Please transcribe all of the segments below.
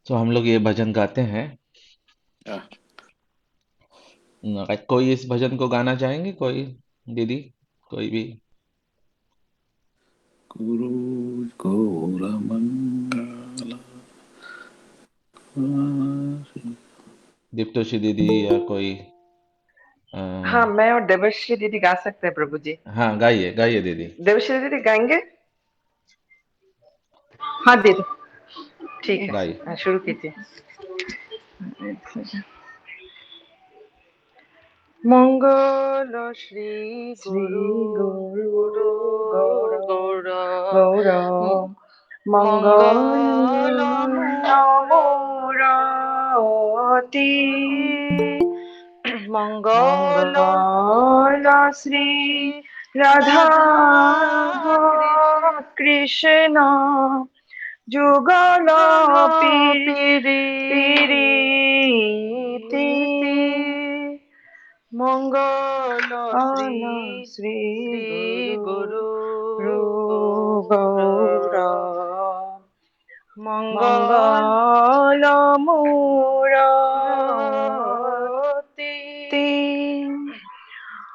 तो हम लोग ये भजन गाते हैं। कोई इस भजन को गाना चाहेंगे? कोई दीदी, कोई भी? गुरु गौरमंगल दीप्तोषी दीदी या कोई? अ, हाँ, मैं और देवश्री दीदी गा सकते हैं प्रभु जी। हाँ, गाइए गाइए दीदी। देवश्री दीदी गाएंगे? हाँ दीदी, ठीक है, गाइए। शुरू कीजिए। मंगल श्री गुरु गुरु गौर मंगल मूरति मंगल श्री राधा कृष्ण जुगल पीरीति मंगल श्री गुरु गौर मंगल मूरति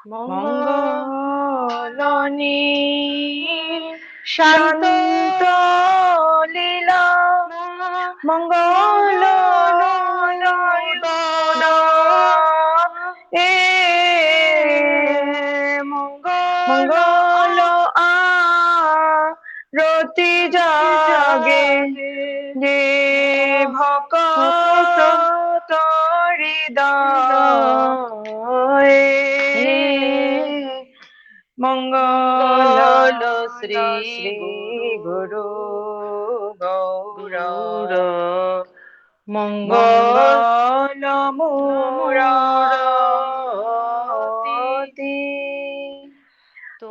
मंगल शांत लीला मंगल ए मंगल आरती जागे जे भक्त हृदय मंगल श्री गुरु गौर मंगल मूरति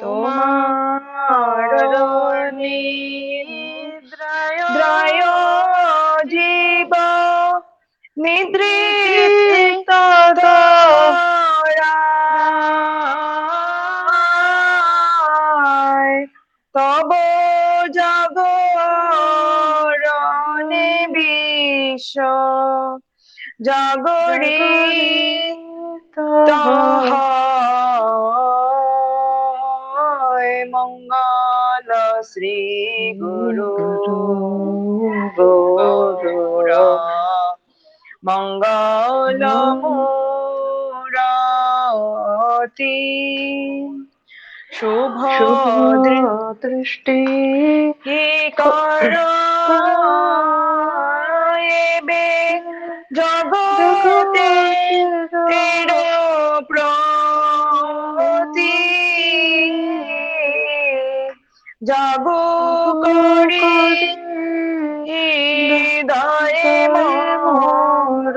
তোমার নিদ্রায় জীব নিদ্রিত তরায় তব জাগরণে বিশ্ব জাগরিত হয় মঙ্গল শ্রী গুরু গৌর মঙ্গল মূরতি শুভ দৃষ্টি কর এবে জগতে তের প্রতি জাগো করি হৃদয়ে মোর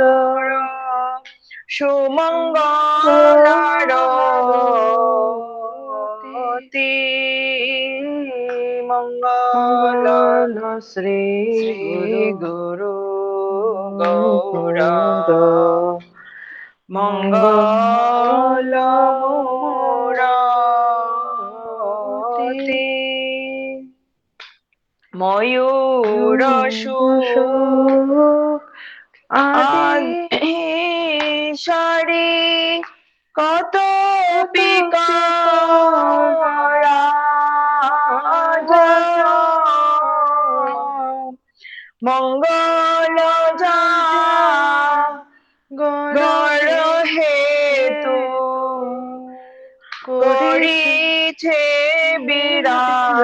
সুমঙ্গলারতি মঙ্গল শ্রী গুরু গৌর মঙ্গল মূরতি ময়ূর আদি সারি কত মঙ্গল যা গর হেতু করিছে বিরাজ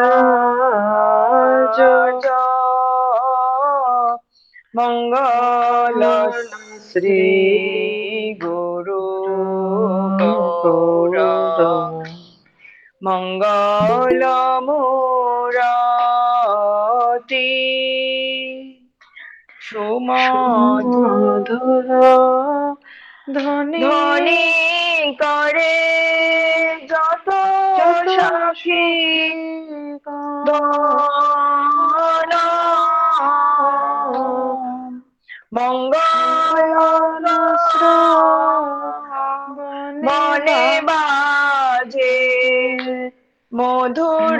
মঙ্গল শ্রী গুরু গৌর মঙ্গল মূরতি সুমধুর ধ্বনি করে যত সাক্ষী গান মঙ্গল বনে বাজে মধুর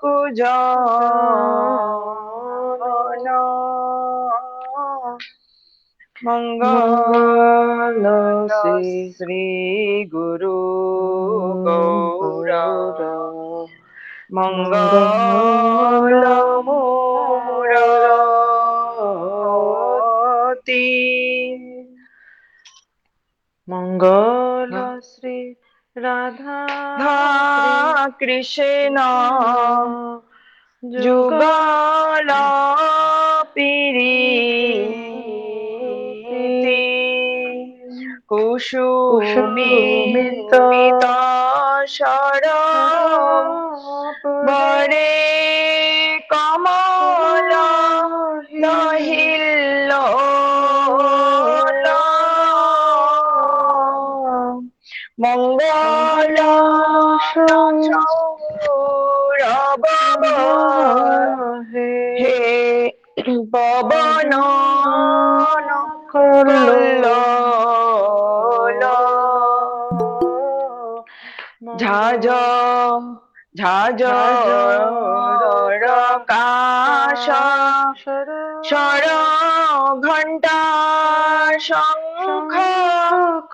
কুজন मंगल श्री गुरु गौरा मंगल मूरति मंगल श्री राधा कृष्ण जुगल प्रीति कुसुमित शरम बरे कमल हिल्लोल मंगल सौरभ हे पवन कल्लोल झाज झाजरकाश शर घंटा शंख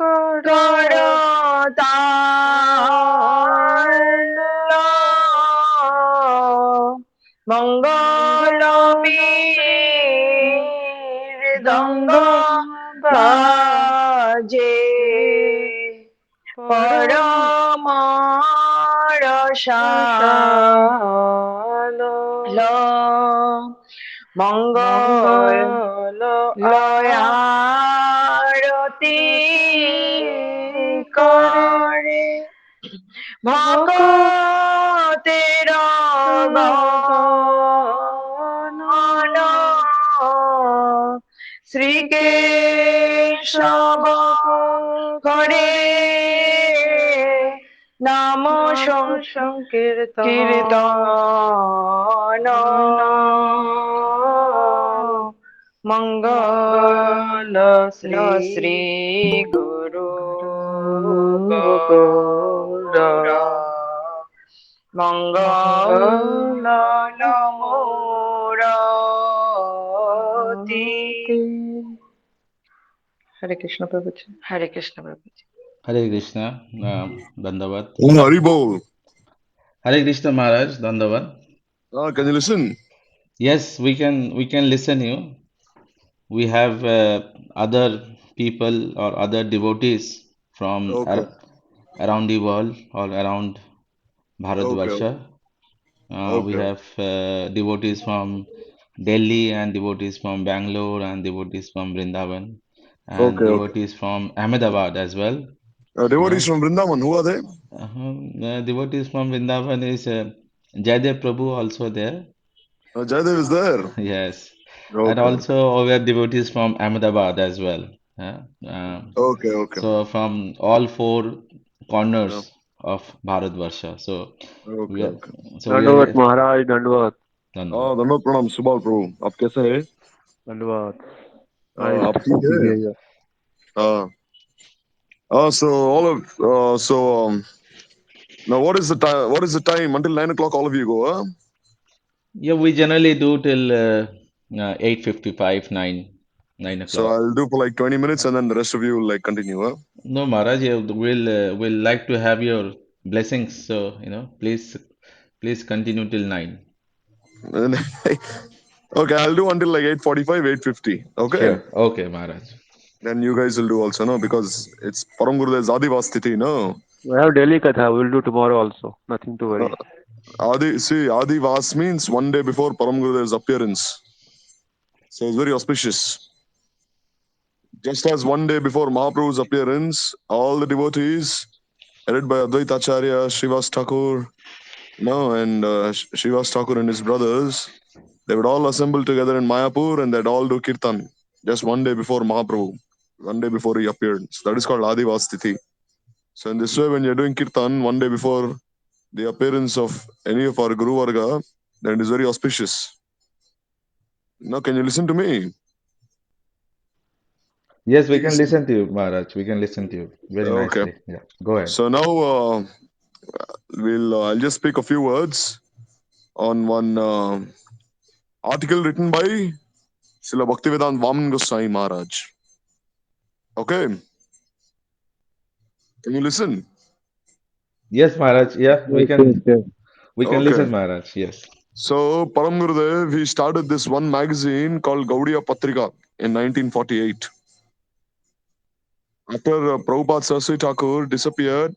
करताल मंगल मृदंग बाजे परमरसाल मंगल आरती करे भक्तेर गण श्री केशव करे नाम संकीर्तन मंगल श्री गुरु गौरा मंगल मूरति हरे कृष्ण प्रभु जी हरे कृष्ण प्रभु जी Hare Krishna, Dandavat. Hari Bol. Hare Krishna Maharaj, Dandavat. Can you listen? Yes, we can listen you. We have other people or other devotees from Okay. around the world or around Bharatvarsha. We Okay. have devotees from Delhi and devotees from Bangalore and devotees from Vrindavan and Okay. devotees from Ahmedabad as well. Devotees from Vrindavan, who are they? Devotees from Vrindavan is Jaidev Prabhu also there. Jaidev is there. Yes. Okay. And also we have devotees from Ahmedabad as well. Okay. Okay. So from all four corners of Bharatvarsha. So we Okay. are, Okay. so we दंडवत are महाराज दंडवत Dhanavad. धन्यवाद प्रणाम सुभाष प्रभु आप कैसे हैं दंडवत आप ठीक है so all of now what is the time until 9 o'clock all of you go Yeah, we generally do till 8:55, 9 so o'clock. I'll do for like 20 minutes and then the rest of you will like continue No, Maharaj, we'll like to have your blessings. So, please continue till 9. Okay, I'll do until like 8:45, 8:50. Okay. Sure. Okay, Maharaj. Then you guys will do also, no? Because it's Param Gurudev's Adivas Tithi, no? we have Delhi Katha. We will do tomorrow also. Nothing to worry. Adivas means one day before Param Gurudev's appearance. So it's very auspicious. Just as one day before Mahaprabhu's appearance, all the devotees, headed by Advaita Acharya, Srivas Thakur, and Srivas Thakur and his brothers, they would all assemble together in Mayapur and they'd all do kirtan just one day before Mahaprabhu, one day before he appeared. So that is called Adivas Tithi. So in this way, when you're doing kirtan one day before the appearance of any of our Guru Varga, then it is very auspicious. Now, can you listen to me? Yes, we can listen to you, Maharaj. We can listen to you very Okay. nicely. Yeah, go ahead. So now I'll just speak a few words on one article written by Srila Bhakti Prajnana Kesava Gosvami Maharaj. Okay, can you listen? Yes, Maharaj. Yeah, Yes, yes, yes. we can Okay. listen, Maharaj. Yes. So Param Gurudev, he started this one magazine called Gaudiya Patrika in 1948. After Prabhupada Saraswati Thakur disappeared,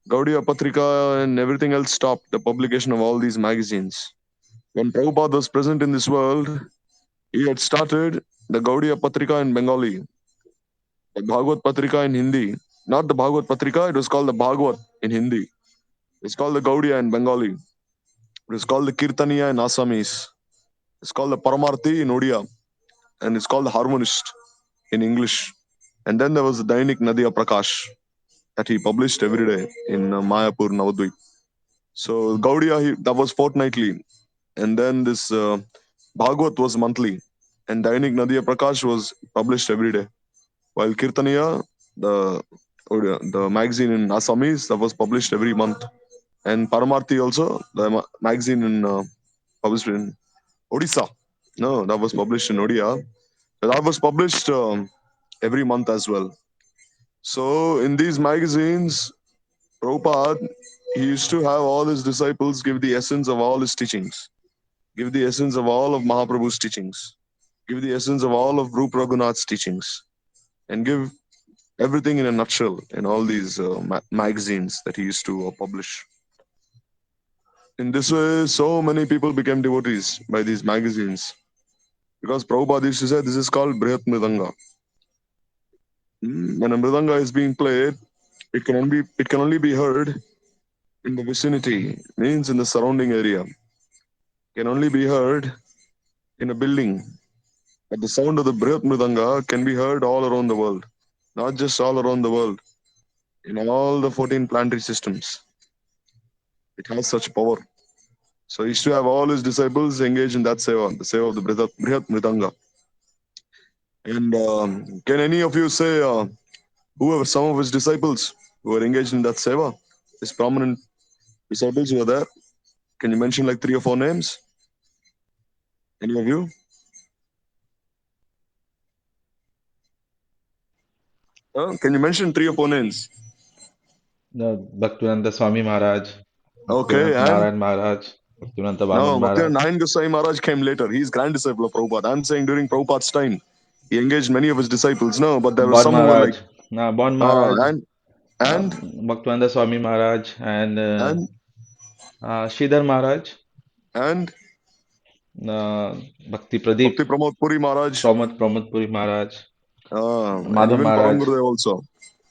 Gaudiya Patrika and everything else stopped the publication of all these magazines. When Prabhupada was present in this world, he had started the Gaudiya Patrika in Bengali, the Bhagavad Patrika in Hindi. Not the Bhagavad Patrika, it was called the Bhagavad in Hindi. It's called the Gaudiya in Bengali. It is called the Kirtaniya in Assamese. It's called the Paramarthi in Odia. And it's called the Harmonist in English. And then there was the Dainik Nadia Prakash that he published every day in Mayapur, Navadvip. So Gaudiya, that was fortnightly. And then this Bhagavad was monthly. And Dainik Nadia Prakash was published every day. While Kirtaniya, the magazine in Assamese, that was published every month. And Paramarthi also, the magazine in published in Odisha. No, that was published in Odia. That was published every month as well. So in these magazines, Prabhupada, he used to have all his disciples give the essence of all his teachings, give the essence of all of Mahaprabhu's teachings, give the essence of all of Rup Raghunath's teachings, and give everything in a nutshell in all these magazines that he used to publish. In this way, so many people became devotees by these magazines because Prabhupada used to say this is called Brihat Mridanga. When a mridanga is being played, it can only be heard in the vicinity, means in the surrounding area. Can only be heard in a building. But the sound of the Brihat Mridanga can be heard all around the world. Not just all around the world, in all the 14 planetary systems. It has such power. So he used to have all his disciples engage in that seva, the seva of the Brihat Mridanga. And can any of you say who were some of his disciples who were engaged in that seva? His prominent disciples who were there. Can you mention like 3 or 4 names? Any of you? Can you mention 3 or 4 names? No, Bhaktivedanta Swami Maharaj, Okay, Bhaktivedanta and Narayan Maharaj, Bhaktivedanta Vaman no, Maharaj, Bhakti Goswami Maharaj came later. He's grand disciple of Prabhupada. I'm saying during Prabhupada's time, he engaged many of his disciples. No, but there were Bon some who were like, Maharaj, Bon Maharaj, and and Bhaktivedanta Swami Maharaj, and and Sridhar Maharaj, and uh, Bhakti Pradeep, Bhakti Pramod Puri Maharaj, Pramod Puri Maharaj, and Madhav even Param Maharaj, Gurudev also.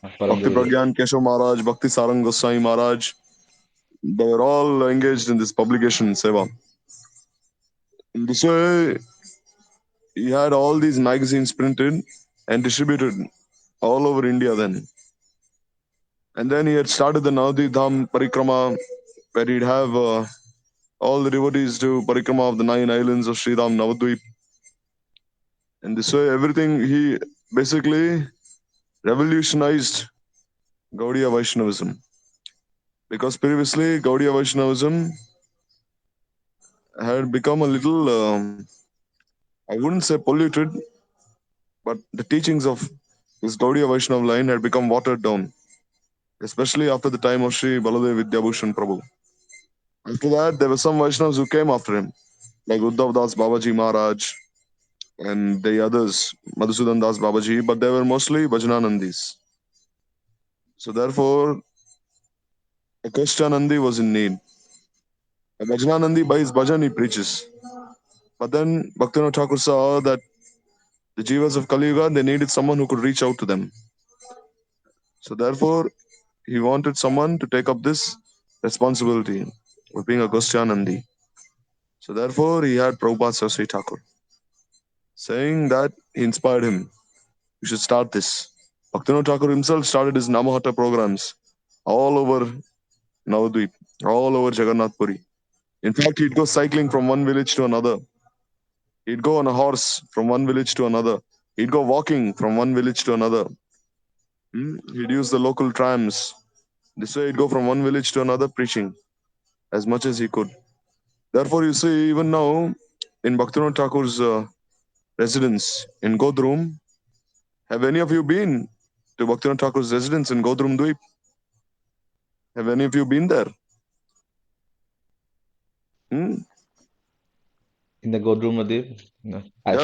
Param Bhakti Gurudev. Pragyan Kesava Maharaj, Bhakti Sarang Goswami Maharaj. They were all engaged in this publication seva. In this way, he had all these magazines printed and distributed all over India then. And then he had started the Navadi Dham Parikrama, where he'd have all the devotees do Parikrama of the 9 islands of Sri Ram Navadvip. And this way, everything, he basically revolutionized Gaudiya Vaishnavism. Because previously, Gaudiya Vaishnavism had become a little, I wouldn't say polluted, but the teachings of this Gaudiya Vaishnava line had become watered down, especially after the time of Sri Baladev Vidyabhushan Prabhu. After that, there were some Vaishnavas who came after him, like Uddhav Das Babaji Maharaj and the others, Madhusudan Das Babaji, but they were mostly Bhajananandis. So therefore, a Nandi was in need. A Bhajananandi, by his bhajan, he preaches. But then Bhaktivinoda Thakur saw that the Jivas of Kali Yuga, they needed someone who could reach out to them. So therefore, he wanted someone to take up this responsibility of being a Nandi. So therefore, he had Prabhupada Saraswati Thakur saying that he inspired him. You should start this. Bhaktivinoda Thakur himself started his Namahata programs all over Navadvip, all over Jagannath Puri. In fact, he'd go cycling from one village to another. He'd go on a horse from one village to another. He'd go walking from one village to another. He'd use the local trams. This way, he'd go from one village to another preaching as much as he could. Therefore, you see, even now in Bhaktivinoda Thakur's residence in Godrum, have any of you been to Bhaktivinoda Thakur's residence in Godrum Dweep. Have any of you been there? Hmm? In the Godrumadip, no. At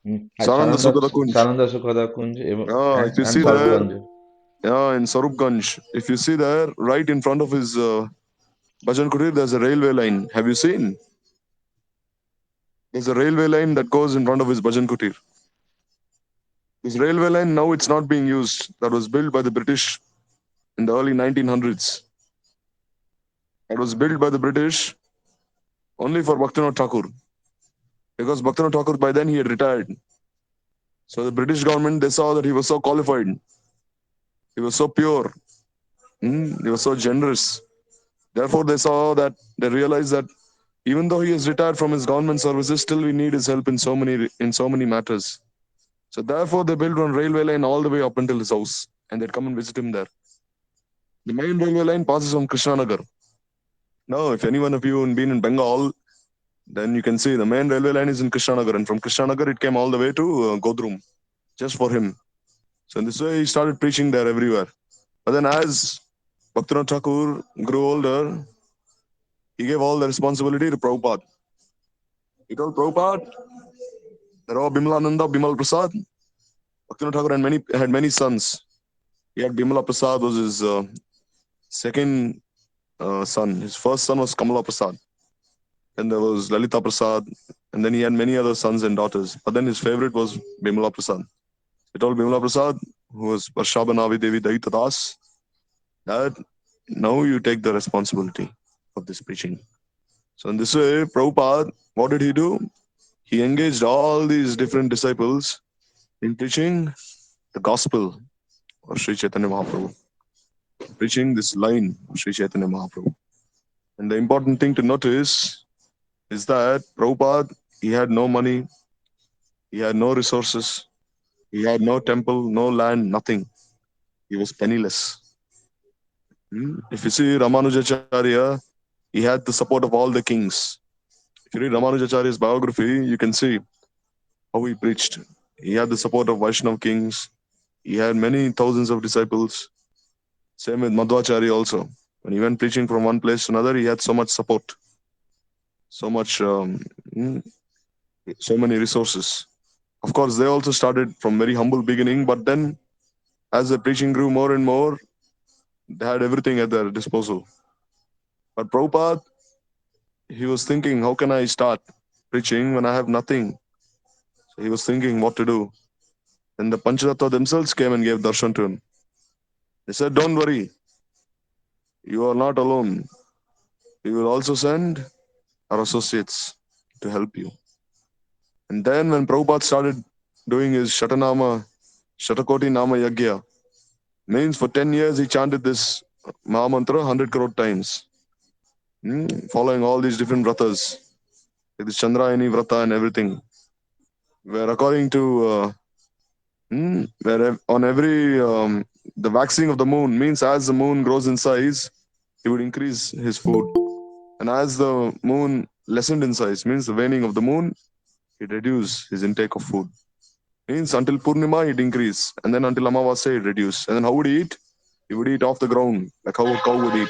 Yeah. At Sananda Sukada Kunj. Sananda Sukhada Kunj If you and see there, Sarupganj. in Sarupganj, if you see there, right in front of his Bhajan Kutir, there's a railway line. Have you seen? There's a railway line that goes in front of his Bhajan Kutir. This railway line, now it's not being used. That was built by the British in the early 1900s. It was built by the British only for Bhaktivinoda Thakur. Because Bhaktivinoda Thakur, by then, he had retired. So the British government, they saw that he was so qualified. He was so pure. He was so generous. Therefore, they realized that even though he is retired from his government services, still we need his help in so many matters. So therefore, they built one railway line all the way up until his house, and they'd come and visit him there. The main railway line passes from Krishnanagar. Now, if anyone of you have been in Bengal, then you can see the main railway line is in Krishnanagar, and from Krishnanagar it came all the way to Godrum, just for him. So in this way, he started preaching there everywhere. But then, as Bhaktivinoda Thakur grew older, he gave all the responsibility to Prabhupada. He told Prabhupada, there are Bimalananda, Bimal Prasad. Bhaktivinoda Thakur had many sons. He had Bimala Prasad was his second son. His first son was Kamala Prasad. Then there was Lalita Prasad. And then he had many other sons and daughters. But then his favorite was Bimala Prasad. He told Bimala Prasad, who was Varshabhanavi Devi Daita Das, that now you take the responsibility of this preaching. So in this way, Prabhupada, what did he do? He engaged all these different disciples in preaching the gospel of Sri Chaitanya Mahaprabhu, preaching this line of Sri Chaitanya Mahaprabhu. And the important thing to notice is that Prabhupada, he had no money, he had no resources, he had no temple, no land, nothing. He was penniless. If you see Ramanujacharya, he had the support of all the kings. If you read Ramanujacharya's biography, you can see how he preached. He had the support of Vaishnav kings. He had many thousands of disciples. Same with Madhvacharya also. When he went preaching from one place to another, he had so much support, so many resources. Of course, they also started from very humble beginning, but then as the preaching grew more and more, they had everything at their disposal. But Prabhupada, he was thinking, how can I start preaching when I have nothing? So he was thinking what to do. Then the Panchatattva themselves came and gave darshan to him. They said, don't worry, you are not alone. We will also send our associates to help you. And then when Prabhupada started doing his Shatakoti Nama Yagya, means for 10 years he chanted this Mahamantra 100 crore times, following all these different vratas, like this Chandrayani vrata and everything, where according to where on every the waxing of the moon means as the moon grows in size, he would increase his food, and as the moon lessened in size, means the waning of the moon, he'd reduce his intake of food. Means until Purnima he'd increase, and then until Amavasya he'd reduce. And then how would he eat? He would eat off the ground, like how a cow would eat.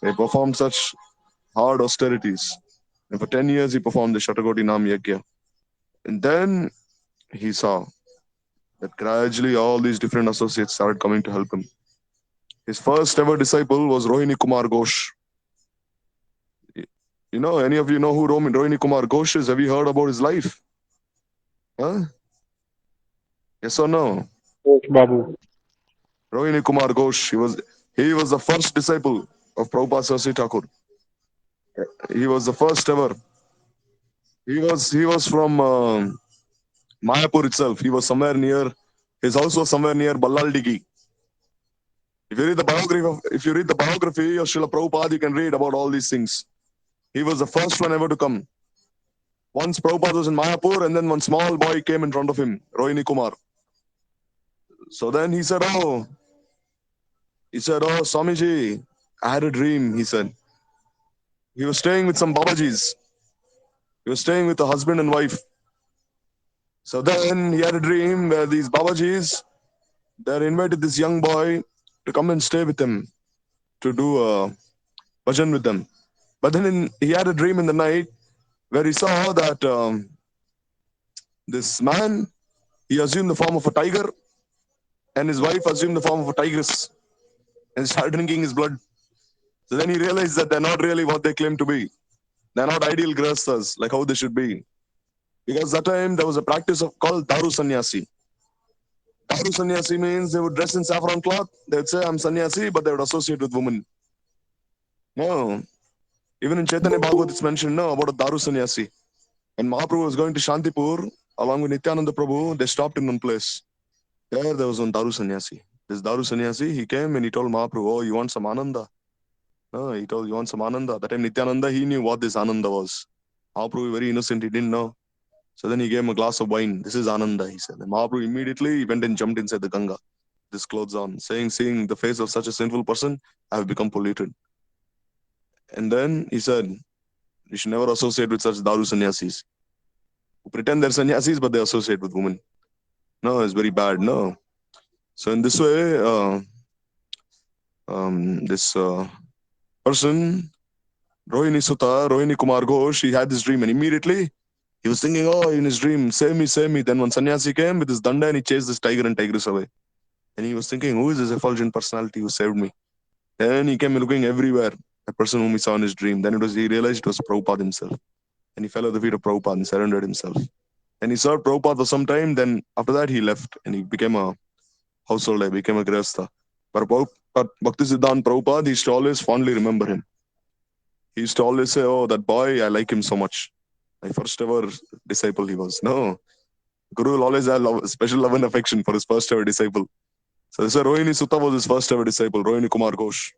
He performed such hard austerities. And for 10 years he performed the Shatakoti Nam Yagya. And then he saw that gradually all these different associates started coming to help him. His first ever disciple was Rohini Kumar Ghosh. Any of you know who Rohini Kumar Ghosh is? Have you heard about his life? Huh? Yes or no? Yes, Babu. Rohini Kumar Ghosh, he was the first disciple of Prabhupada Saraswati Thakur. He was the first ever. He was from Mayapur itself. He was somewhere near. His house was somewhere near Ballaldigi. If you read the biography of Srila Prabhupada, you can read about all these things. He was the first one ever to come. Once Prabhupada was in Mayapur, and then one small boy came in front of him, Rohini Kumar. So then he said, "Oh, Swamiji, I had a dream." He said he was staying with some Babajis. He was staying with a husband and wife. So then he had a dream where these Babajis, They invited this young boy to come and stay with them, to do a bhajan with them. But then he had a dream in the night where he saw that this man, he assumed the form of a tiger, and his wife assumed the form of a tigress and started drinking his blood. So then he realized that they're not really what they claim to be. They're not ideal grahasthas like how they should be. Because that time there was a practice of called Daru Sannyasi. Daru Sannyasi means they would dress in saffron cloth. They would say, I'm Sannyasi, but they would associate with women. No. Even in Chaitanya Bhagavat, it's mentioned no about a Daru Sannyasi. When Mahaprabhu was going to Shantipur, along with Nityananda Prabhu, they stopped in one place. There was one Daru Sannyasi. This Daru Sannyasi, he came and he told Mahaprabhu, oh, you want some Ananda? No, he told, you want some Ananda? That time Nityananda, he knew what this Ananda was. Mahaprabhu, very innocent, he didn't know. So then he gave him a glass of wine. This is Ananda, he said. And Mahaprabhu immediately went and jumped inside the Ganga, this clothes on, saying, seeing the face of such a sinful person, I have become polluted. And then he said, you should never associate with such Daru Sannyasis, who pretend they're sannyasis, but they associate with women. No, it's very bad. No. So in this way, this person, Rohini Sutta, Rohini Kumar Ghosh, he had this dream, and immediately he was thinking, oh, in his dream, save me, save me. Then one sannyasi came with his danda and he chased this tiger and tigress away. And he was thinking, who is this effulgent personality who saved me? Then he came looking everywhere, a person whom he saw in his dream. Then he realized it was Prabhupada himself. And he fell at the feet of Prabhupada and surrendered himself. And he served Prabhupada for some time. Then after that, he left and he became a household, he became a grihastha. But Bhaktisiddhanta Prabhupada, he used to always fondly remember him. He used to always say, oh, that boy, I like him so much. My first ever disciple he was. No, Guru will always have special love and affection for his first ever disciple. So this way, Rohini Sutta was his first ever disciple, Rohini Kumar Ghosh.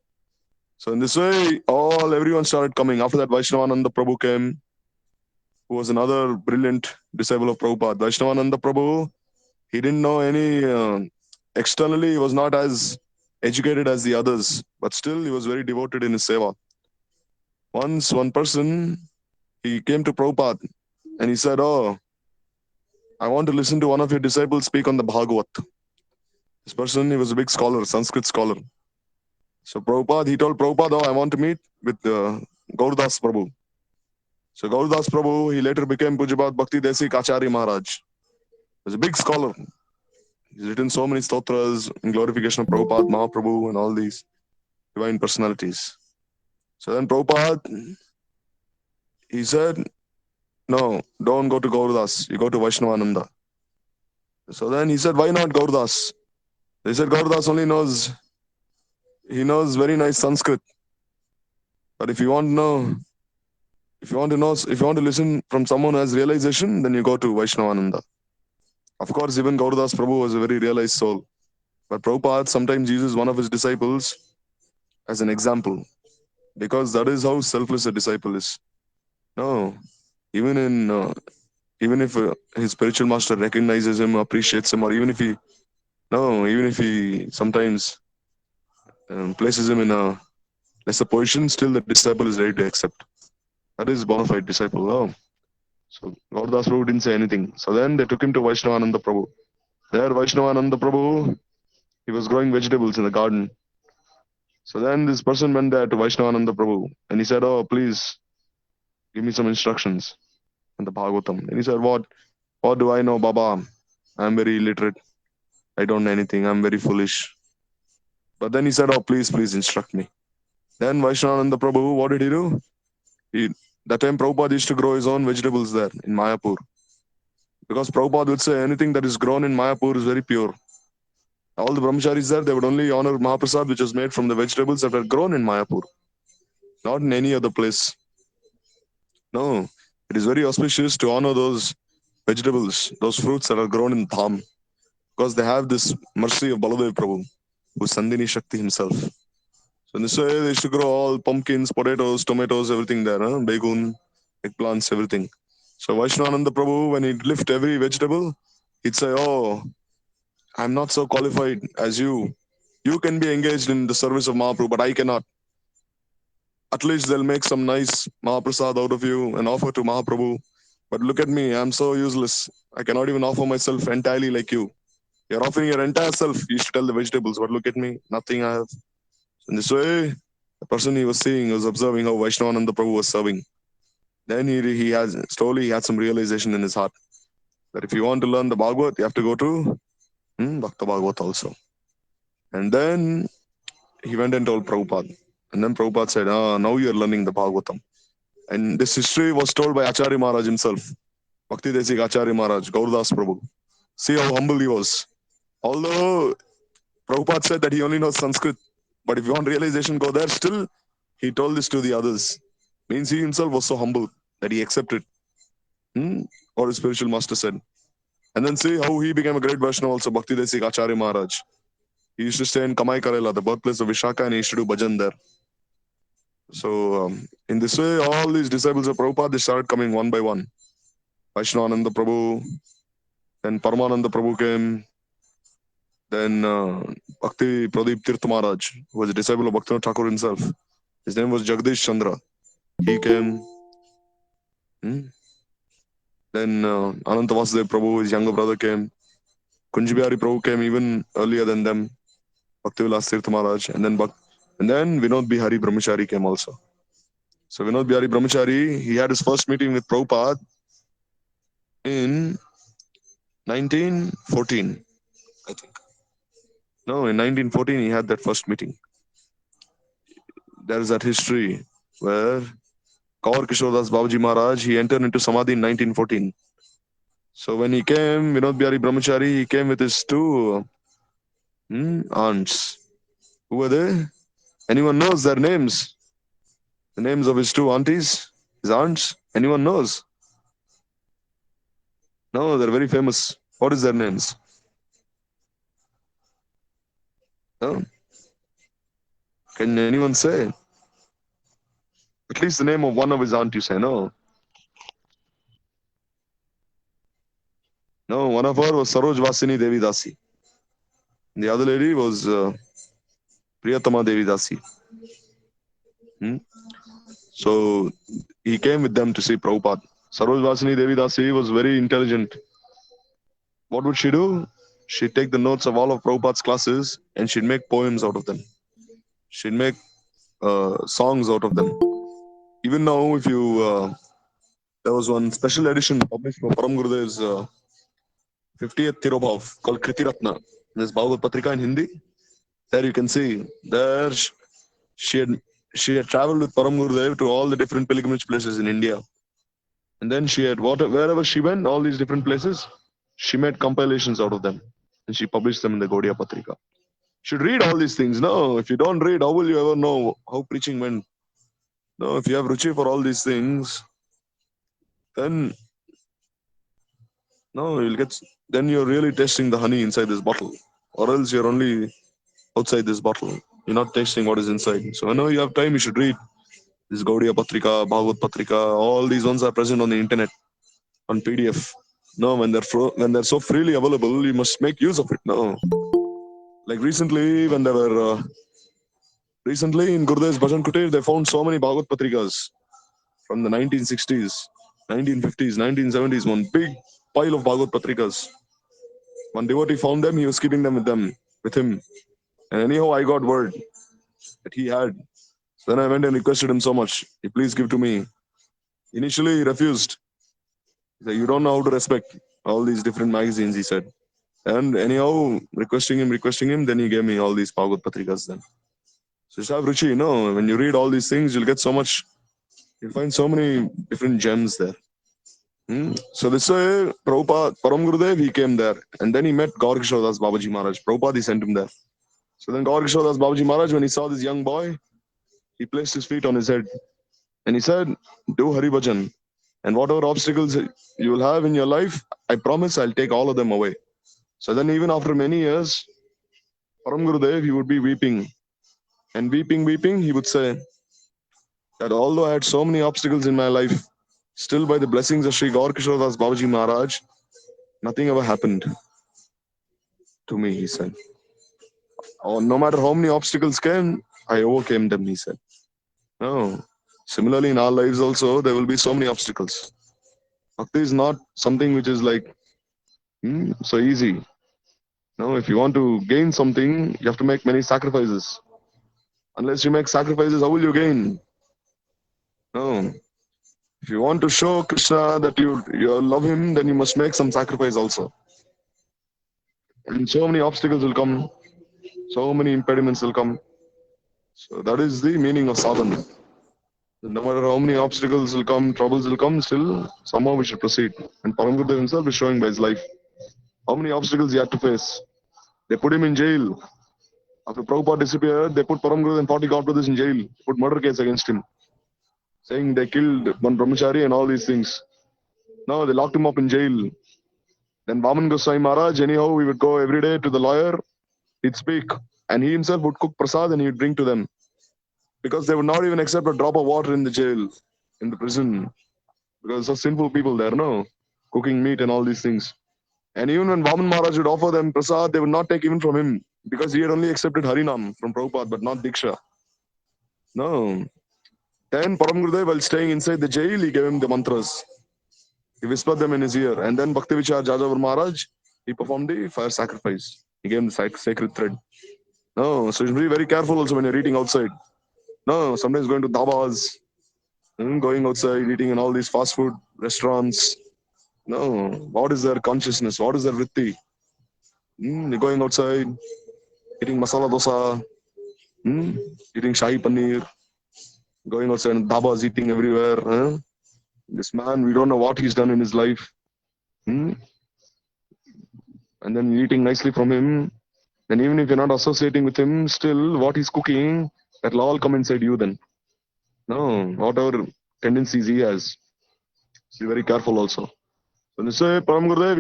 So in this way, everyone started coming. After that, Vaishnavananda Prabhu came, who was another brilliant disciple of Prabhupada. Vaishnavananda Prabhu, he didn't know any, externally, he was not as educated as the others, but still he was very devoted in his seva. Once one person, he came to Prabhupada and he said, oh, I want to listen to one of your disciples speak on the Bhagavat. This person, he was a big scholar, Sanskrit scholar. So Prabhupada, he told Prabhupada, oh, I want to meet with Gauradas Prabhu. So Gauradas Prabhu, he later became Pujapat Bhakti Desi Kachari Maharaj. He was a big scholar. He's written so many stotras in glorification of Prabhupada, Mahaprabhu, and all these divine personalities. So then Prabhupada, he said, no, don't go to Gauradas. You go to Vaishnavananda. So then he said, why not Gauradas? They said Gauradas only knows, he knows very nice Sanskrit. But if you want to listen from someone who has realization, then you go to Vaishnavananda. Of course, even Gauradas Prabhu was a very realized soul. But Prabhupada sometimes uses one of his disciples as an example, because that is how selfless a disciple is. No, even if his spiritual master recognizes him, appreciates him, or even if he sometimes places him in a lesser position, still the disciple is ready to accept. That is bona fide disciple. Oh. So Gauradas Prabhu didn't say anything. So then they took him to Vaishnavananda Prabhu. There, Vaishnavananda Prabhu, he was growing vegetables in the garden. So then this person went there to Vaishnavananda Prabhu and he said, oh, please give me some instructions in the Bhagavatam. And he said, what do I know, Baba? I'm very illiterate. I don't know anything. I'm very foolish. But then he said, oh, please instruct me. Then Vaishnavananda Prabhu, what did he do? That time Prabhupada used to grow his own vegetables there in Mayapur. Because Prabhupada would say anything that is grown in Mayapur is very pure. All the brahmacharis there, they would only honor Mahaprasad, which was made from the vegetables that were grown in Mayapur, not in any other place. No, it is very auspicious to honor those vegetables, those fruits that are grown in Dham, because they have this mercy of Baladev Prabhu, who is Sandini Shakti himself. So in this way, they used to grow all pumpkins, potatoes, tomatoes, everything there, begun, eggplants, everything. So Vaishnavananda Prabhu, when he'd lift every vegetable, he'd say, oh, I'm not so qualified as you. You can be engaged in the service of Mahaprabhu, but I cannot. At least they'll make some nice Mahaprasad out of you and offer to Mahaprabhu. But look at me, I'm so useless. I cannot even offer myself entirely like you. You're offering your entire self. You should tell the vegetables, but look at me, nothing I have. In this way, the person he was seeing was observing how Vaishnavananda Prabhu was serving. Then he had some realization in his heart that if you want to learn the Bhagavad, you have to go to Bhakta Bhagavad also. And then he went and told Prabhupada. And then Prabhupada said, now you're learning the Bhagavatam. And this history was told by Acharya Maharaj himself, Bhakti Desik Acharya Maharaj, Gauradas Prabhu. See how humble he was. Although Prabhupada said that he only knows Sanskrit, but if you want realization, go there. Still, he told this to the others. Means he himself was so humble that he accepted what his spiritual master said. And then see how he became a great Vaishnava also, Bhakti Desik Acharya Maharaj. He used to stay in Kamai Karela, the birthplace of Vishaka, and he used to do bhajan there. So in this way, all these disciples of Prabhupada, they started coming one by one. Vaishnavananda Prabhu, then Paramananda Prabhu came, then Bhakti Pradeep Tirtha Maharaj, who was a disciple of Bhaktivinoda Thakur himself. His name was Jagdish Chandra. He came. Then Ananta Vasudev Prabhu, his younger brother, came. Kunjibihari Prabhu came even earlier than them. Bhaktivilas Tirtha Maharaj, and then Vinod Bihari Brahmachari came also. So Vinod Bihari Brahmachari, he had his first meeting with Prabhupada in 1914, I think. No, in 1914 he had that first meeting. There is that history where Kaur Kishodas Babaji Maharaj, he entered into Samadhi in 1914. So when he came, Vinod Bihari Brahmachari, he came with his two aunts. Who were they? Anyone knows their names? The names of his two aunties, his aunts? Anyone knows? No, they're very famous. What is their names? No? Can anyone say? At least the name of one of his aunt, you say, no? No, one of her was Saroj Vasini Devi Dasi. The other lady was Priyatama Devi Dasi. So he came with them to see Prabhupada. Saroj Vasini Devi Dasi was very intelligent. What would she do? She'd take the notes of all of Prabhupada's classes and she'd make poems out of them. She'd make songs out of them. Even now, if you... there was one special edition published for Param Gurudev's 50th Tirobhav called Kriti Ratna. This Bhagavad Patrika in Hindi. There you can see, there she had traveled with Param Gurudev to all the different pilgrimage places in India. And then she had, wherever she went, all these different places, she made compilations out of them. And she published them in the Gaudiya Patrika. You should read all these things. No, if you don't read, how will you ever know how preaching went? No, if you have ruchi for all these things, then then you're really tasting the honey inside this bottle. Or else you're only outside this bottle. You're not tasting what is inside. So I know you have time, you should read this Gaudiya Patrika, Bhagavad Patrika. All these ones are present on the internet, on PDF. No, when they're so freely available, you must make use of it. No, like recently when they were recently in Gurudev's Bhajan Kutir, they found so many Bhagavad Patrikas from the 1960s, 1950s, 1970s. One big pile of Bhagavad Patrikas. One devotee found them. He was keeping them with him. And anyhow, I got word that he had. So then I went and requested him so much. Please give to me. Initially, he refused. He said, you don't know how to respect all these different magazines, he said. And anyhow, requesting him, then he gave me all these Bhagavad Patrikas then. So just have ruchi, when you read all these things, you'll get so much, you'll find so many different gems there. So this way, Prabhupada, Param Gurudev, he came there. And then he met Gaur Kishodas Babaji Maharaj. Prabhupada, he sent him there. So then Gaur Kishodas Babaji Maharaj, when he saw this young boy, he placed his feet on his head. And he said, do Hari Bhajan. And whatever obstacles you will have in your life, I promise I'll take all of them away. So then even after many years, Param Gurudev, he would be weeping. And weeping, he would say that although I had so many obstacles in my life, still by the blessings of Sri Gaur Kishodas Babaji Maharaj, nothing ever happened to me, he said. Or no matter how many obstacles came, I overcame them, he said. No. Similarly, in our lives also, there will be so many obstacles. Bhakti is not something which is like so easy. No, if you want to gain something, you have to make many sacrifices. Unless you make sacrifices, how will you gain? No. If you want to show Krishna that you love him, then you must make some sacrifice also. And so many obstacles will come, so many impediments will come. So that is the meaning of sadhana. No matter how many obstacles will come, troubles will come, still somehow we should proceed. And Param Gurudev himself is showing by his life how many obstacles he had to face. They put him in jail. After Prabhupada disappeared, they put Param Gurudev and 40 godbrothers in jail, put murder case against him, saying they killed one brahmachari and all these things. No, they locked him up in jail. Then Vaman Goswami Maharaj, anyhow, he would go every day to the lawyer, he'd speak, and he himself would cook prasad and he'd bring to them. Because they would not even accept a drop of water in the jail, in the prison. Because of sinful people there, no? Cooking meat and all these things. And even when Vaman Maharaj would offer them prasad, they would not take even from him. Because he had only accepted Harinam from Prabhupada, but not Diksha. No. Then Param Gurudev, while staying inside the jail, he gave him the mantras. He whispered them in his ear. And then Bhakti Vichar Jajavar Maharaj, he performed the fire sacrifice. He gave him the sacred thread. No, so you should be very careful also when you're eating outside. No, sometimes going to dhabas, going outside, eating in all these fast food restaurants. No, what is their consciousness? What is their vritti? They're going outside, eating masala dosa, eating shahi paneer, going outside and dhabas, eating everywhere. This man, we don't know what he's done in his life. And then eating nicely from him. Then even if you're not associating with him, still what he's cooking, that'll all come inside you then. No, whatever tendencies he has. So be very careful also. So this way, Param Gurudev,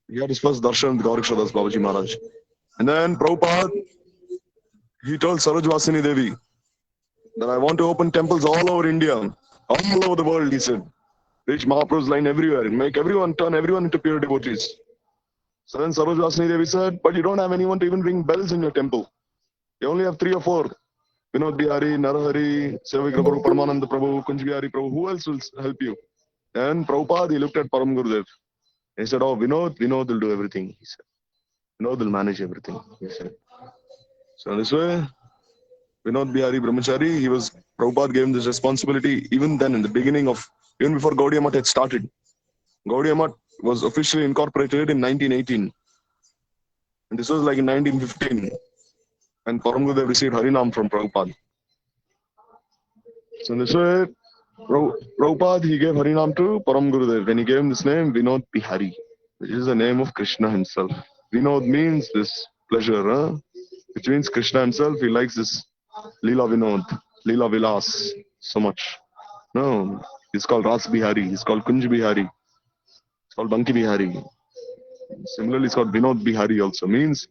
he had his first darshan with Gaurakshadas Babaji Maharaj. And then Prabhupada, he told Sarojvasini Devi that I want to open temples all over India, all over the world, he said. Reach Mahaprabhu's line everywhere, make everyone, turn everyone into pure devotees. So then Sarojvasini Devi said, but you don't have anyone to even ring bells in your temple. You only have 3 or 4. Vinod Bihari, Narahari, Sevagra Prabhu, Paramananda Prabhu, Kunj Bihari Prabhu. Who else will help you? Then Prabhupada, he looked at Param Gurudev. He said, oh, Vinod will do everything, he said. Vinod will manage everything, he said. So this way, Vinod Bihari Brahmachari, Prabhupada gave him this responsibility even then in the beginning of, even before Gaudiya Math had started. Gaudiya Math was officially incorporated in 1918. And this was like in 1915. And Param Gurudev received Harinam from Prabhupada. So this way, Prabhupada, he gave Harinam to Param Gurudev. And he gave him this name, Vinod Bihari, which is the name of Krishna himself. Vinod means this pleasure, which means Krishna himself, he likes this Leela Vinod, Leela Vilas so much. No, he's called Ras Bihari, he's called Kunj Bihari, he's called Banki Bihari. Similarly, it's called Vinod Bihari also. Means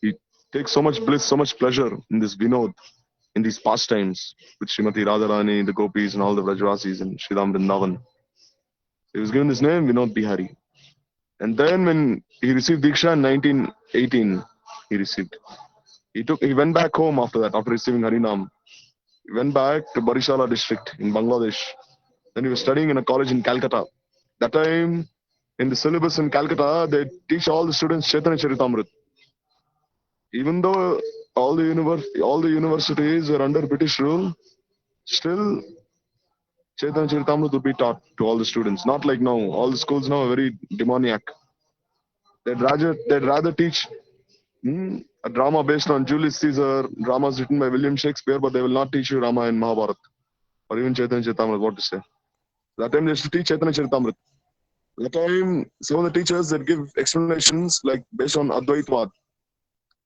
he takes so much bliss, so much pleasure in this Vinod, in these pastimes with Srimati Radharani, the Gopis and all the Vrajvasis and Sridham Vrindavan. He was given this name, Vinod Bihari. And then when he received Diksha in 1918, he went back home after that, after receiving Harinam. He went back to Barishala district in Bangladesh. Then he was studying in a college in Calcutta. That time, in the syllabus in Calcutta, they teach all the students Chaitanya Charitamrita. Even though all the universities were under British rule, still Chaitanya Charitamrita would be taught to all the students. Not like now. All the schools now are very demoniac. They'd rather teach a drama based on Julius Caesar, dramas written by William Shakespeare, but they will not teach you Rama and Mahabharata or even Chaitanya Charitamrita, what to say. That time they used to teach Chaitanya Charitamrita. That time, some of the teachers that give explanations like based on Advaitvad,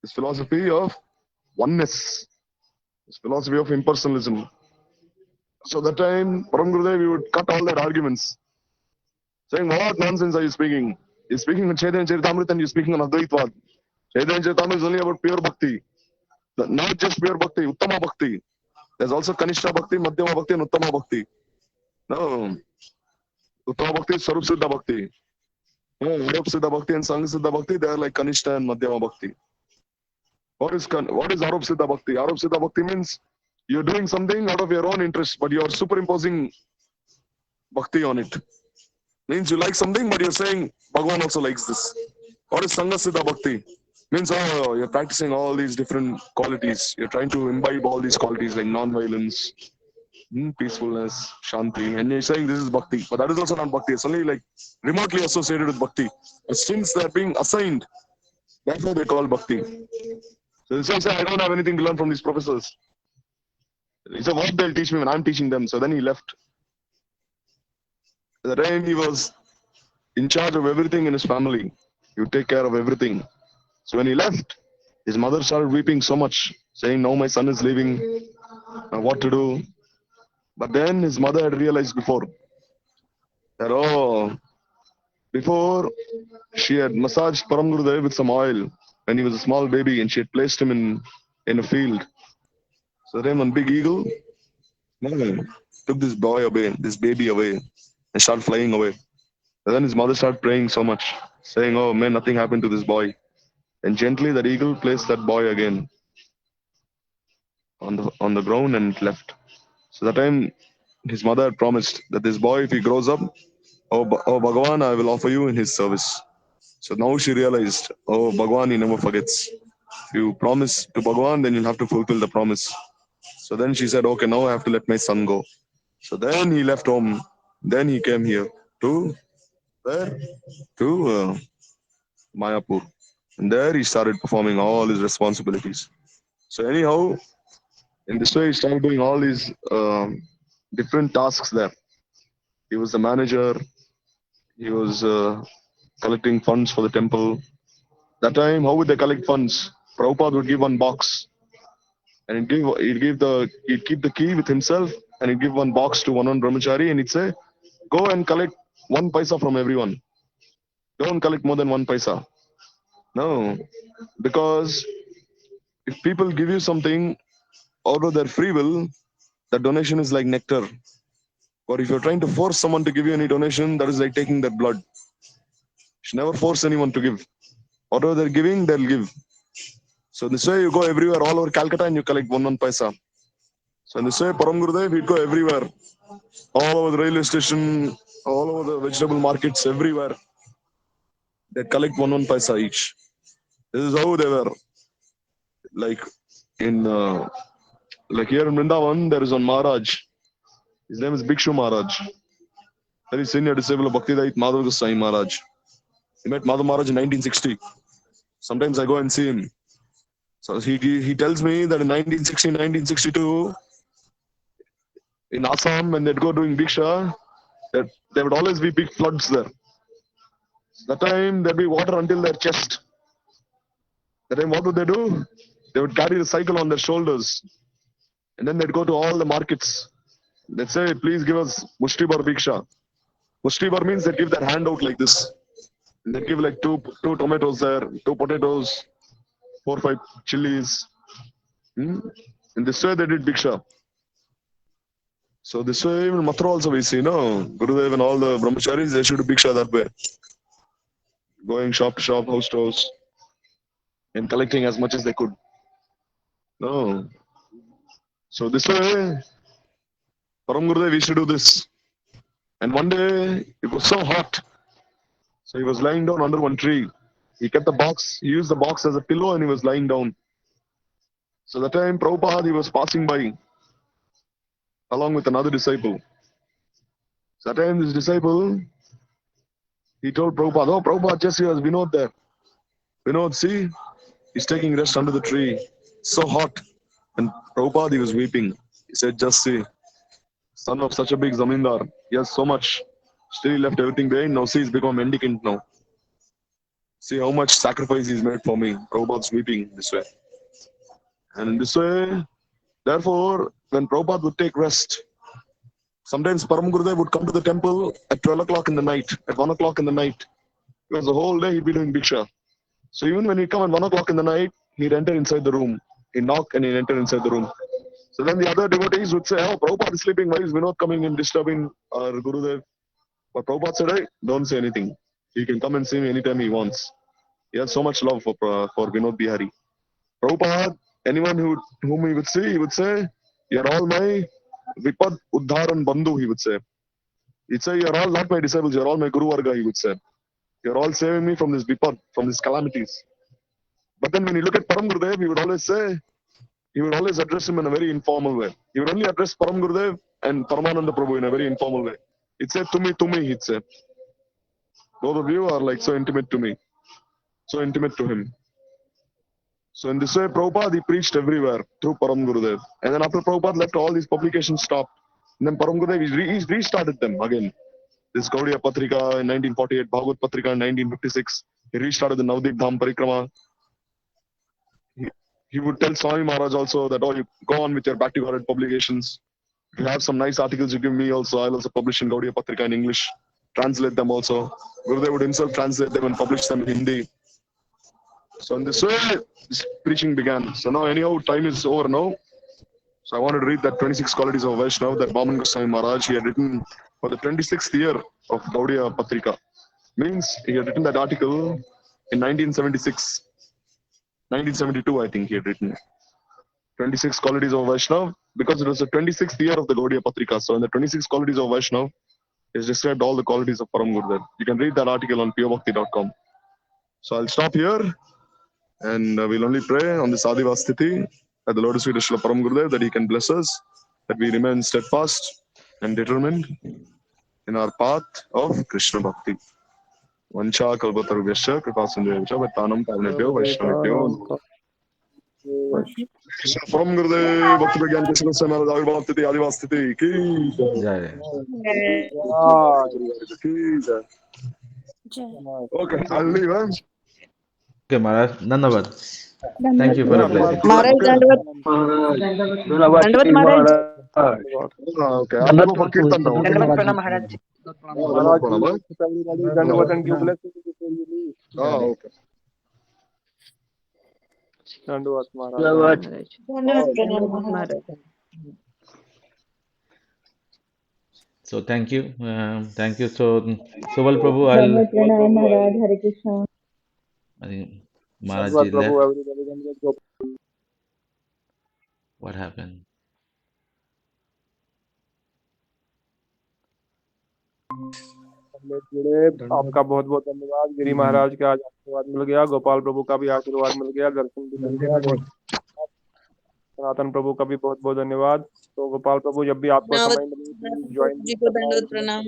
this philosophy of oneness, this philosophy of impersonalism. So that time, Param Gurudev, he would cut all their arguments, saying, what nonsense are you speaking? You're speaking on Chaitanya Charitamrita and you're speaking on Advaitvad. Chaitanya Charitamrita is only about pure bhakti. Not just pure bhakti, Uttama bhakti. There's also Kanishta bhakti, Madhyama bhakti and Uttama bhakti. No. Uttama bhakti is Sarup Siddha bhakti. Arup Siddha bhakti and Sangha Siddha bhakti, they are like Kanishta and Madhyama bhakti. What is Arup Siddha bhakti? Arup Siddha bhakti means you're doing something out of your own interest, but you're superimposing bhakti on it. Means you like something, but you're saying Bhagavan also likes this. What is Sangha Siddha Bhakti? Means, oh, you're practicing all these different qualities. You're trying to imbibe all these qualities like non-violence, peacefulness, shanti, and you're saying this is bhakti. But that is also not bhakti. It's only like remotely associated with bhakti. But since they're being assigned, that's why they call bhakti. So this one said, I don't have anything to learn from these professors. He said, what they'll teach me when I'm teaching them. So then he left. At the time he was in charge of everything in his family. He would take care of everything. So when he left, his mother started weeping so much, saying, now my son is leaving, what to do? But then his mother had realized before that, oh, before she had massaged Param Gurudev with some oil when he was a small baby and she had placed him in a field. So then one big eagle took this boy away, this baby away, and started flying away. And then his mother started praying so much, saying, oh, may nothing happen to this boy. And gently that eagle placed that boy again on the ground and left. So that time his mother had promised that this boy, if he grows up, oh Bhagavan, I will offer you in his service. So now she realized, oh Bhagavan, he never forgets. If you promise to Bhagavan, then you'll have to fulfill the promise. So then she said, okay, now I have to let my son go. So then he left home. Then he came here to where? To Mayapur. And there he started performing all his responsibilities. So anyhow, in this way, he started doing all these different tasks there. He was the manager. He was collecting funds for the temple. That time, how would they collect funds? Prabhupada would give one box, and he'd keep the key with himself, and he'd give one box to one brahmachari, and he'd say, "Go and collect 1 paisa from everyone. Don't collect more than 1 paisa." No, because if people give you something out of their free will, that donation is like nectar. But if you're trying to force someone to give you any donation, that is like taking their blood. You should never force anyone to give. Whatever they're giving, they'll give. So this way you go everywhere, all over Calcutta, and you collect one paisa. So in this way, Param Gurudev, he'd go everywhere, all over the railway station, all over the vegetable markets, everywhere. They'd collect one paisa each. This is how they were. Like in, like here in Vrindavan, there is one Maharaj. His name is Bhikshu Maharaj. Very senior disciple of Bhakti Madhav Goswami Maharaj. He met Madhav Maharaj in 1960. Sometimes I go and see him. So he tells me that in 1960, 1962, in Assam, when they'd go doing Bhiksha, that there would always be big floods there. That time there'd be water until their chest. That time what would they do? They would carry the cycle on their shoulders. And then they'd go to all the markets. They'd say, please give us Mushtibar Bhiksha. Mushtibar means they'd give their hand out like this. And they'd give like two tomatoes there, 2 potatoes, 4 or 5 chilies. In this way they did Bhiksha. So this way, even Mathura also we see, no? Gurudev and all the brahmacharis, they should do Bhiksha that way. Going shop to shop, house to house, and collecting as much as they could. No. So this way, Param Gurudev used to do this. And one day, it was so hot. So he was lying down under one tree. He kept the box, he used the box as a pillow and he was lying down. So that time, Prabhupada, he was passing by along with another disciple. So that time, this disciple, he told Prabhupada, oh, Prabhupada, just here's Vinod there. Vinod, see, he's taking rest under the tree. So hot. And Prabhupada, he was weeping. He said, just see, son of such a big zamindar, he has so much. Still he left everything behind. Now see, he's become mendicant now. See how much sacrifice he's made for me. Prabhupada's weeping this way. And in this way, therefore, when Prabhupada would take rest, sometimes Param Gurudev would come to the temple at 12 o'clock in the night, at 1 o'clock in the night. Because the whole day he'd be doing Bhiksha. So even when he'd come at 1 o'clock in the night, he'd enter inside the room. He'd knock and he'd enter inside the room. So then the other devotees would say, oh, Prabhupada is sleeping. Why is Vinod coming and disturbing our Gurudev? But Prabhupada said, hey, don't say anything. He can come and see me anytime he wants. He has so much love for Vinod Bihari. Prabhupada, anyone whom he would say, you're all my Vipad Uddharan Bandhu, he would say. He'd say, you're all not my disciples, you're all my Guru Varga, he would say. You're all saving me from this vipat, from these calamities. But then when you look at Param Gurudev, he would always address him in a very informal way. He would only address Param Gurudev and Paramananda Prabhu in a very informal way. He'd say, Tumi, he'd say. Both of you are like so intimate to me, so intimate to him. So in this way, Prabhupada, he preached everywhere through Param Gurudev. And then after Prabhupada left, all these publications stopped. And then Param Gurudev, he restarted them again. This Gaudiya Patrika in 1948, Bhagavad Patrika in 1956. He restarted the Navdeep Dham Parikrama. He would tell Swami Maharaj also that, oh, you go on with your Bhakti Godhead publications. If you have some nice articles, you give me also. I'll also publish in Gaudiya Patrika in English. Translate them also. Gurudev would himself translate them and publish them in Hindi. So in this way, this preaching began. So now anyhow, time is over now. So I wanted to read that 26 qualities of Vaishnava that Bhaman Goswami Maharaj, he had written for the 26th year of Gaudiya Patrika. Means he had written that article in 1976. 1972, I think he had written 26 qualities of Vaishnava because it was the 26th year of the Gaudiya Patrika. So in the 26 qualities of Vaishnava, is described all the qualities of Param Gurudev. You can read that article on purabhakti.com. So I'll stop here and we'll only pray on this Adivastiti at the lotus feet of Srila Param Gurudev that he can bless us, that we remain steadfast and determined in our path of Krishna Bhakti. Vancha kalpatarubhyascha kripasindhuyavcha vattanam pavanebhyo vaishnavebhyo. Param Gurudev Bhakti Prajnana Kesava Gosvami Maharaj Bhakti Adivastiti ki Jai. Okay, I'll leave. Huh? Okay, Maharaj. Dhanyavad. Thank you for the blessing. Maharaj, Dandavat. Dandavat, Maharaj. Okay, I'll go for Kirtan now. Dandavat, Pranam, Maharaj. Maharaj, Dandavat and give blessing before you leave. Oh, okay. Dandavat, Maharaj. Dandavat, Pranam, Maharaj. So thank you. So Subal Prabhu, Dhanwad Pranam Maharaj, Hare Krishna. I think Maharaj Dandavat, ji Prabhu, left. everybody, Dandavat, Prabhu. What happened? आपका बहुत बहुत धन्यवाद। गिरी महाराज का आज आशीर्वाद मिल गया, गोपाल प्रभु का भी आशीर्वाद मिल गया, दर्शन भी मिल गया। सनातन प्रभु का भी बहुत बहुत धन्यवाद। तो गोपाल प्रभु, जब भी आपको समय मिले ज्वाइन जी को दंडवत प्रणाम।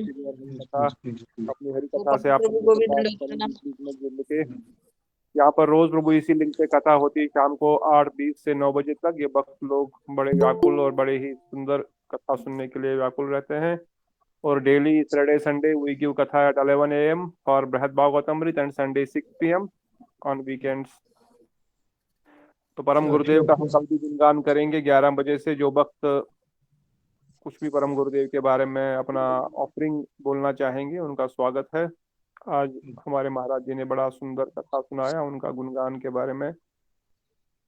अपनी हरि कथा से आप जुड़ के यहाँ पर रोज प्रभु इसी लिंक पे कथा होती है शाम को 8:20 से 9 बजे तक। ये भक्त लोग बड़े व्याकुल और बड़े ही सुंदर कथा सुनने के लिए व्याकुल रहते हैं। और daily Saturday Sunday we give katha at 11 AM for Brihad Bhagavatamrita and Sunday 6 PM on weekends. तो परम गुरुदेव का हम कल भी गुणगान करेंगे 11 बजे से। जो भक्त कुछ भी परम गुरुदेव के बारे में अपना ऑफरिंग बोलना चाहेंगे उनका स्वागत है। आज हमारे महाराज जी ने बड़ा सुंदर कथा सुनाया, उनका गुणगान के बारे में।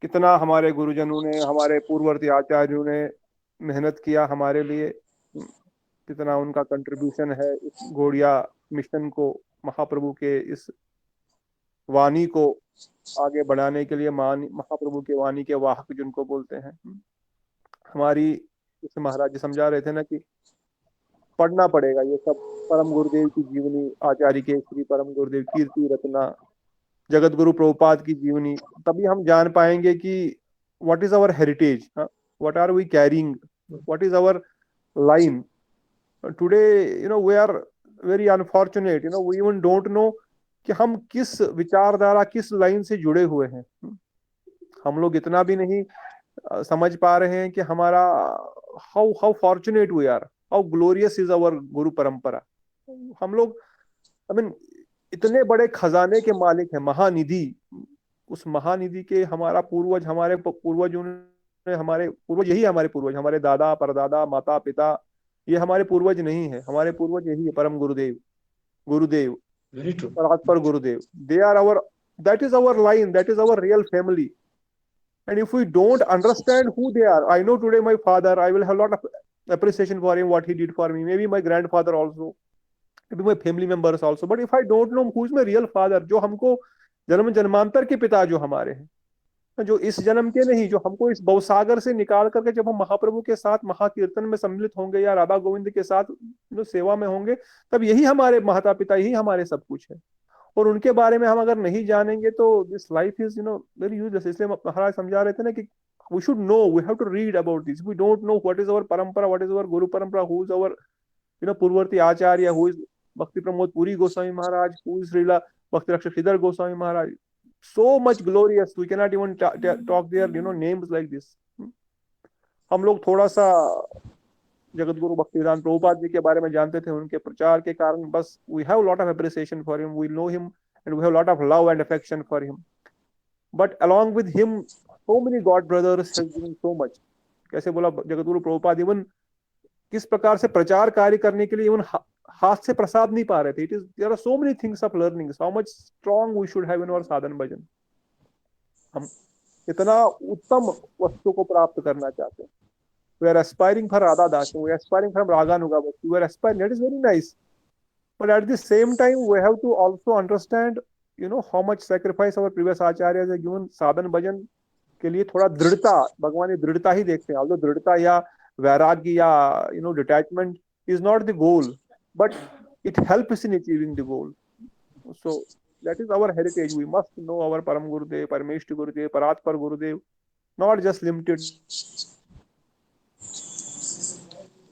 कितना हमारे गुरुजनों ने, हमारे पूर्ववर्ती आचार्यों ने मेहनत किया हमारे लिए, कितना उनका कंट्रीब्यूशन है इस गौड़िया मिशन को, महाप्रभु के इस वाणी को आगे बढ़ाने के लिए। महाप्रभु के वाणी के वाहक जिनको बोलते हैं। हमारी जैसे महाराज जी समझा रहे थे ना कि पढ़ना पड़ेगा ये सब, परम गुरुदेव की जीवनी, आचार्य के श्री परम गुरुदेव कीर्ति रत्ना, जगत गुरु प्रभुपाद की जीवनी, तभी हम जान पाएंगे कि what is our heritage, what are we carrying, what is our line. Today we are very unfortunate, we even don't know कि हम किस विचारधारा, किस लाइन से जुड़े हुए हैं। हम लोग इतना भी नहीं समझ पा रहे हैं कि हमारा how fortunate we are, how glorious is our guru parampara. हम लोग इतने बड़े खजाने के मालिक हैं, महानिधि। उस महानिधि के हमारा पूर्वज, हमारे पूर्वजों ने, हमारे पूर्वज यही हमारे पूर्वज, हमारे दादा परदादा माता पिता, ये हमारे पूर्वज नहीं है। हमारे पूर्वज यही है, परम गुरुदेव, गुरुदेव परात्पर गुरुदेव। They are our, that is our line, that is our real family. And if we don't understand who they are, I know today my father, I will have a lot of appreciation for him, what he did for me. Maybe my grandfather also, maybe my family members also. But if I don't know who is my real father, जो हमको जन्म जन्मांतर के पिता जो हमारे हैं, जो इस जन्म के नहीं, जो हमको इस भवसागर से निकाल करके जब हम महाप्रभु के साथ महाकीर्तन में सम्मिलित होंगे या राधा गोविंद के साथ जो सेवा में होंगे, तब यही हमारे माता पिता, यही हमारे सब कुछ है। और उनके बारे में हम अगर नहीं जानेंगे तो this life is very useless. इसलिए महाराज समझा रहे थे ना कि we should know, we have to read about this. We don't know what is our parampara, what is our guru parampara, who is our Purvarti Acharya, who is Bhakti Pramod Puri Goswami Maharaj, who is Srila Bhakti Rakshak Sridhar Goswami Maharaj. So much glorious, we cannot even talk their names like this. हम लोग थोड़ा सा जगत गुरु भक्तिवेदांत प्रभुपाद जी के बारे में जानते थे, उनके प्रचार के कारण बस we have a lot of appreciation for him, we know him and we have a lot of love and affection for him. But along with him, so many God brothers has given so much. कैसे बोला Jagat Guru Prabhupada, even किस प्रकार से प्रचार कार्य करने के लिए इवन हाथ से प्रसाद नहीं पा रहे थे. There are so many things of learning. How much strong we should have in our sadhan bhajan. हम इतना उत्तम वस्तु को प्राप्त करना चाहते हैं. We are aspiring for Radha Das, we are aspiring for Raganuga Bhakti, we are aspiring, that is very nice. But at the same time, we have to also understand, how much sacrifice our previous acharyas have given sadhan bhajan के लिए. थोड़ा दृढ़ता, भगवान ये दृढ़ता ही देखते हैं. Although दृढ़ता या वैराग्य या detachment is not the goal, but it helps in achieving the goal. So that is our heritage. We must know our Param Gurudev, Parameshti Gurudev, Paratpar Gurudev, not just limited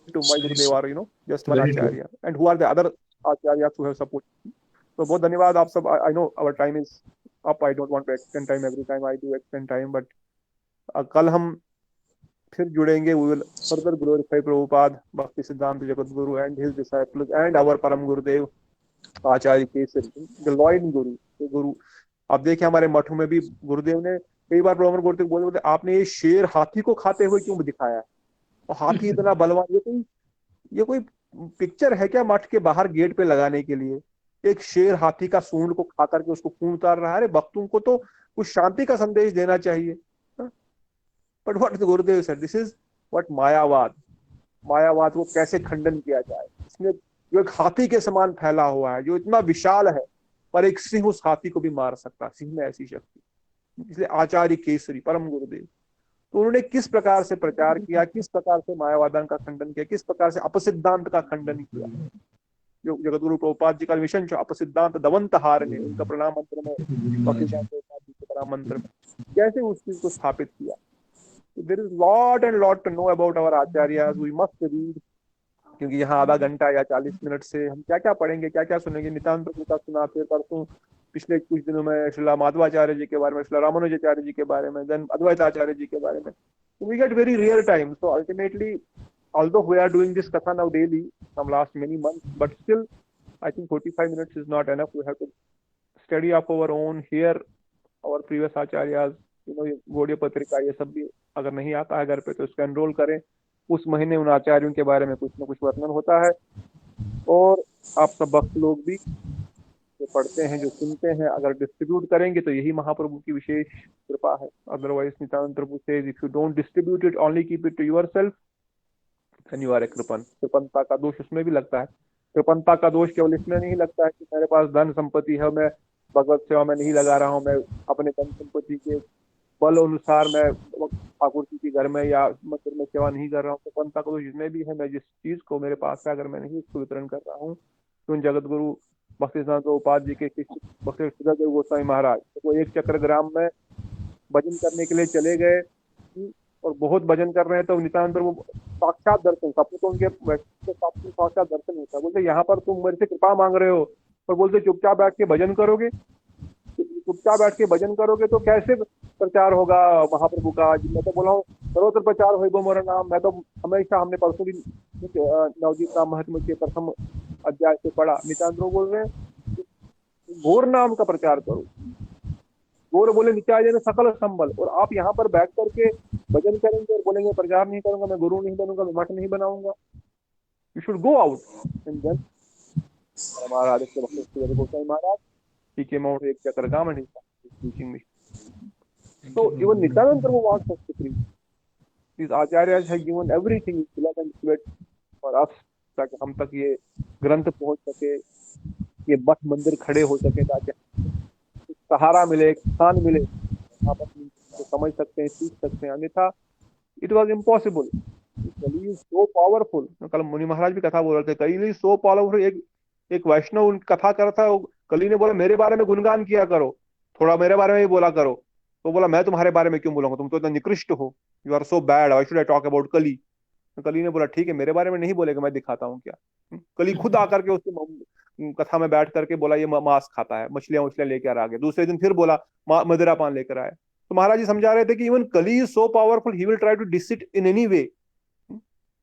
to my Gurudev or just one Acharya. And who are the other Acharyas who have supported. So बहुत धन्यवाद आप सब. I know our time is up. I don't want to extend time. Every time I do extend time, but कल हम फिर जुड़ेंगे. We will further glorify Prabhupada, Bhakti Siddhanta Jagat Guru and his disciples and our Param Gurudev Acharya Kesari, the loyal Guru. तो गुरु आप देखिए हमारे मठों में भी गुरुदेव ने कई बार प्रभु गुरुदेव बोलते आपने ये शेर हाथी को खाते हुए क्यों दिखाया, और हाथी इतना बलवान. ये कोई पिक्चर है क्या मठ के बाहर गेट पे लगाने के लिए? एक शेर हाथी का सूंड को खा करके उसको खून उतार रहा है. अरे भक्तों को तो कुछ शांति का संदेश देना चाहिए. But what Gurudev said, this is what मायावाद को कैसे खंडन किया जाए. इसमें जो एक हाथी के समान फैला हुआ है, जो इतना विशाल है, पर एक सिंह उस हाथी को भी मार सकता. सिंह में ऐसी शक्ति. इसलिए आचार्य केसरी परम गुरुदेव, तो उन्होंने किस प्रकार से प्रचार किया, किस प्रकार से मायावादन का खंडन किया, किस प्रकार से अपसिद्धांत का खंडन किया. जो जगत गुरु प्रभुपाद जी का मिशन जो अपसिद्धांत दवंत हार ने, उनका प्रणाम मंत्र में, प्रणाम मंत्र में कैसे उस चीज को स्थापित किया. There is lot and lot to know about our acharyas. We must read. क्योंकि यहाँ आधा घंटा या 40 मिनट से हम क्या क्या पढ़ेंगे, क्या क्या सुनेंगे. नितांत प्रभु का सुना, फिर परसों पिछले कुछ दिनों में श्रीला माधवाचार्य जी के बारे में, श्रीला रामानुजाचार्य जी के बारे में, देन अद्वैताचार्य जी के बारे में. So we get very rare time. So ultimately, although we are doing this katha now daily from last many months, but still I think 45 minutes is not enough. We have to study up our own, hear our previous acharyas. Gaudiya पत्रिका ये सब भी अगर नहीं आता है घर पे तो इसको एनरोल करें. उस महीने उन आचार्यों के बारे में कुछ न कुछ वर्णन होता है. और आप सब भक्त लोग भी जो पढ़ते हैं, जो सुनते हैं, अगर डिस्ट्रीब्यूट करेंगे तो यही महाप्रभु की विशेष कृपा है. Otherwise Nityananda Prabhu says, if you don't distribute it, only keep it to yourself, then you are a kripan. कृपणता का दोष उसमें भी लगता है. कृपणता का दोष केवल इसमें नहीं लगता है कि मेरे पास धन संपत्ति है, मैं भगवत सेवा में नहीं लगा रहा हूँ, मैं अपने धन संपत्ति के बल अनुसार मैं ठाकुर जी के घर में या मंदिर में सेवा नहीं कर रहा हूँ. तो पंथा को जिसमें भी है, मैं जिस चीज को मेरे पास है अगर मैं नहीं उसको वितरण कर रहा हूँ. तो जगत गुरु भक्ति सिद्धांत प्रभुपाद जी के भक्ति सिद्धांत गोस्वामी महाराज वो एक चक्र ग्राम में भजन करने के लिए चले गए और बहुत भजन कर रहे हैं. तो नित्यानंद प्रभु साक्षात दर्शन, सबको तो उनके साक्षात दर्शन होता है. बोलते यहाँ पर तुम मेरे से कृपा मांग रहे हो, और बोलते चुपचाप बैठ के भजन करोगे, चुपचाप बैठ के भजन करोगे तो कैसे प्रचार होगा महाप्रभु का. मैं तो बोला हूँ सर्वत्र प्रचार हो मोरा नाम. मैं तो हमेशा, हमने परसों भी नवदीप नाम महात्मा के प्रथम अध्याय से पढ़ा. नित्यानंद प्रभु बोल रहे हैं घोर नाम का प्रचार करो. गौर बोले नित्यानंद ने सकल संबल, और आप यहाँ पर बैठ करके भजन करेंगे और बोलेंगे प्रचार नहीं करूंगा, मैं गुरु नहीं बनूंगा, मैं मठ नहीं बनाऊंगा. You should go out and then हमारा गोस्वामी महाराज he came out एक चक्र गाम and he's teaching me. So even Nityananda Prabhu wants us to preach. These acharyas have given everything, blood and sweat for us, ताकि हम तक ये ग्रंथ पहुंच सके, ये मठ मंदिर खड़े हो सके, ताकि सहारा मिले, स्थान मिले, आप अपनी समझ सकते हैं, सीख सकते हैं. अन्यथा it was impossible. Kali is so powerful. कल मुनि महाराज भी कथा बोल रहे थे, कली इज सो पावरफुल. एक वैष्णव उनकी कथा कर रहा था, कली ने बोला मेरे बारे में गुणगान किया करो, थोड़ा मेरे बारे में भी बोला करो। तो बोला मैं तुम्हारे बारे में क्यों बोलूंगा, तुम तो इतना निकृष्ट हो, you are so bad, why should I talk about Kali. तो कली ने बोला ठीक है, मेरे बारे में नहीं बोलेगा, मैं दिखाता हूँ क्या। कली खुद आकर के उसकी कथा में बैठ करके बोला ये मांस खाता है, मछलियां उछलियां लेकर आ गए। दूसरे दिन फिर बोला मदिरा पान लेकर आए। तो महाराज जी समझा रहे थे कि even Kali is so powerful, he will try to diss it in any way.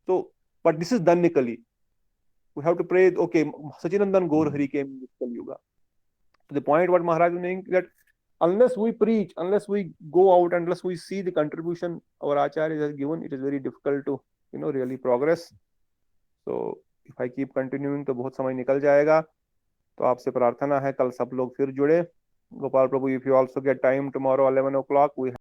तो but this is done kali. We have to pray, okay, Sachinandan Gaur Hari came in this Kali Yuga. To the point what Maharaj was saying, that unless we preach, unless we go out, unless we see the contribution our Acharya has given, it is very difficult to really progress. So if I keep continuing तो बहुत समय निकल जाएगा। तो आपसे प्रार्थना है कल सब लोग फिर जुड़े। गोपाल प्रभु, if you also get time tomorrow 11 o'clock, we